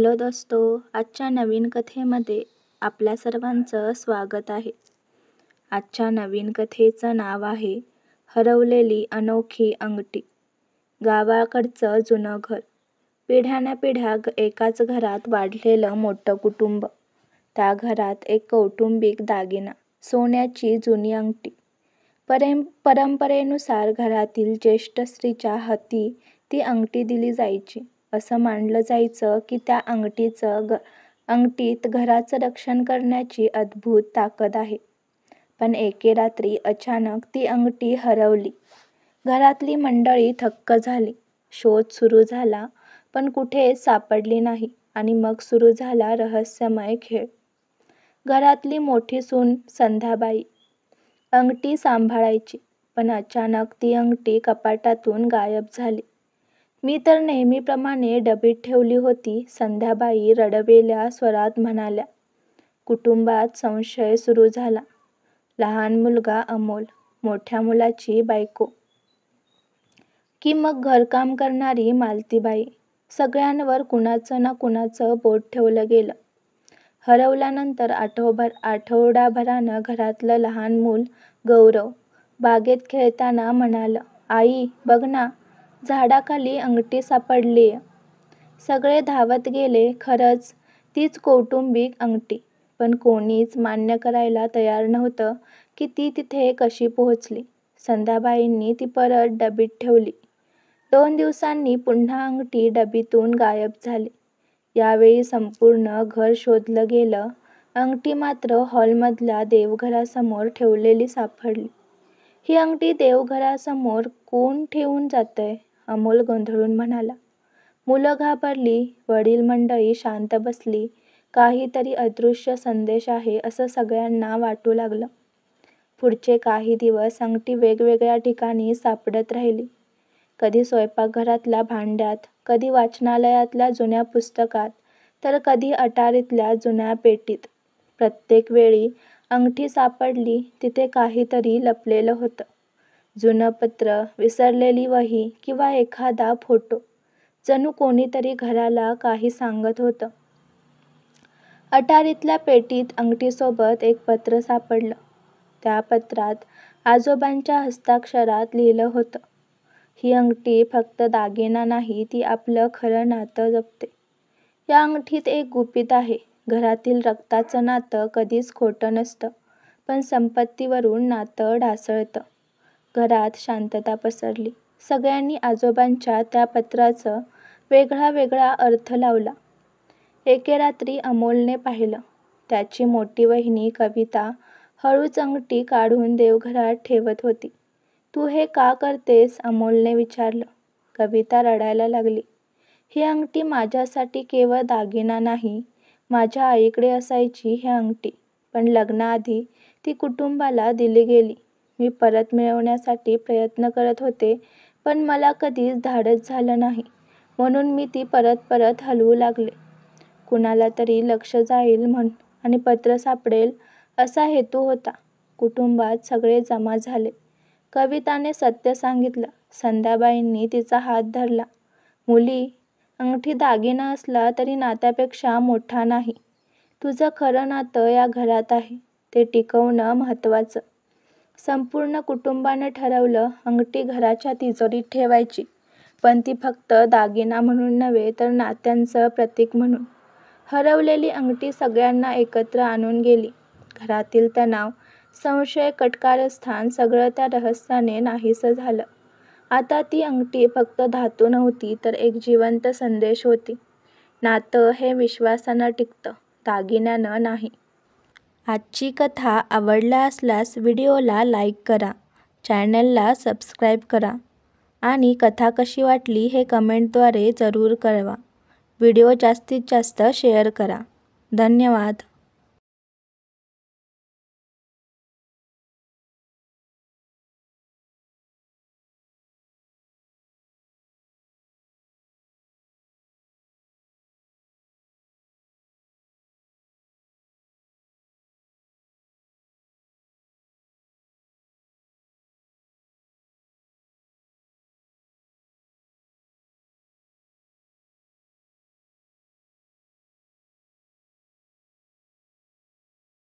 Hello दोस्तो, आजच्या नवीन कथेमध्ये आपल्या सर्वांचं स्वागत आहे. आजच्या नवीन कथेचं नाव आहे हरवलेली अनोखी अंगठी. गावाकडचं जुनं घर. पिढ्यानपिढ्या एकाच घरात वाढलेलं मोठं कुटुंब. त्या घरात एक कौटुंबिक दागिना, सोन्याची जुनी अंगठी. परंपरेनुसार घरातील ज्येष्ठ स्त्रीच्या हाती ती अंगठी दिली जायची. असं मानलं जायचं की त्या अंगठीत घराचं रक्षण करण्याची अद्भुत ताकद आहे. पण एके रात्री अचानक ती अंगठी हरवली. घरातली मंडळी थक्क झाली. शोध सुरू झाला पण कुठेच सापडली नाही आणि मग सुरू झाला रहस्यमय खेळ. घरातली मोठी सून संध्याबाई अंगठी सांभाळायची, पण अचानक ती अंगठी कपाटातून गायब झाली. मी तर नेहमीप्रमाणे डबीत ठेवली होती, संध्याबाई रडवेल्या स्वरात म्हणाल्या. कुटुंबात संशय सुरू झाला. लहान मुलगा अमोल, मोठ्या मुलाची बायको, की मग घरकाम करणारी मालतीबाई, सगळ्यांवर कुणाचं ना कुणाचं बोट ठेवलं गेलं. हरवल्यानंतर आठवडाभरानं घरातलं लहान मूल गौरव बागेत खेळताना म्हणालं, आई बघ ना, झाडाखाली अंगठी सापडलीय. सगळे धावत गेले. खरंच तीच कौटुंबिक अंगठी. पण कोणीच मान्य करायला तयार नव्हतं की ती तिथे कशी पोहोचली. संध्याबाईंनी ती परत डबीत ठेवली. 2 दिवसांनी पुन्हा अंगठी डबीतून गायब झाली. यावेळी संपूर्ण घर शोधलं गेलं. अंगठी मात्र हॉलमधल्या देवघरासमोर ठेवलेली सापडली. ही अंगठी देवघरासमोर कोण ठेवून जातंय? अमोल गोंधळून म्हणाला. मुलं घाबरली. वडील मंडळी शांत बसली. काहीतरी अदृश्य संदेश आहे असं सगळ्यांना वाटू लागलं. पुढचे काही दिवस अंगठी वेगवेगळ्या ठिकाणी सापडत राहिली. कधी स्वयंपाकघरातल्या भांड्यात, कधी वाचनालयातल्या जुन्या पुस्तकात, तर कधी अटारीतल्या जुन्या पेटीत. प्रत्येक वेळी अंगठी सापडली तिथे काहीतरी लपलेलं होतं. जुनं पत्र, विसरलेली वही किंवा एखादा फोटो. जणू कोणीतरी घराला काही सांगत होतं. अटारीतल्या पेटीत अंगठीसोबत एक पत्र सापडलं. त्या पत्रात आजोबांच्या हस्ताक्षरात लिहिलं होतं, ही अंगठी फक्त दागिना नाही, ती आपलं खरं नातं जपते. या अंगठीत एक गुपित आहे. घरातील रक्ताचं नातं कधीच खोटं नसतं, पण संपत्तीवरून नातं ढासळतं. घरात शांतता पसरली. सगळ्यांनी आजोबांच्या त्या पत्राचा वेगळा अर्थ लावला. एके रात्री अमोलने पाहिलं. त्याची मोठी वहिनी कविता हळूच अंगठी काढून देवघरात ठेवत होती. तू हे का करतेस? अमोलने विचारलं. कविता रडायला लागली. ही अंगठी माझ्यासाठी केवळ दागिना नाही. माझ्या आईकडे असायची ही अंगठी, पण लग्नाआधी ती कुटुंबाला दिली गेली. मी परत मिळवण्यासाठी प्रयत्न करत होते, पण मला कधीच धाडस झालं नाही. म्हणून मी ती परत हलवू लागले. कुणाला तरी लक्ष जाईल आणि पत्र सापडेल असा हेतू होता. कुटुंबात सगळे जमा झाले. कविताने सत्य सांगितलं. संध्याबाईंनी तिचा हात धरला. मुली, अंगठी दागिना असला तरी नात्यापेक्षा मोठा नाही. तुझं खरं नातं या घरात आहे. ते टिकवणं महत्त्वाचं. संपूर्ण कुटुंबानं ठरवलं अंगठी घराच्या तिजोरीत ठेवायची, पण ती फक्त दागिना म्हणून नव्हे तर नात्यांचं प्रतीक म्हणून. हरवलेली अंगठी सगळ्यांना एकत्र आणून गेली. घरातील तणाव, संशय, कारस्थान सगळं त्या रहस्याने नाहीसं झालं. आता ती अंगठी फक्त धातू नव्हती तर एक जिवंत संदेश होती. नातं हे विश्वासानं टिकतं, दागिन्यानं नाही. आजची कथा आवडला असल्यास व्हिडिओला लाईक करा, चॅनलला सबस्क्राईब करा आणि कथा कशी वाटली हे कमेंटद्वारे जरूर कळवा. व्हिडिओ जास्तीत जास्त शेअर करा. धन्यवाद.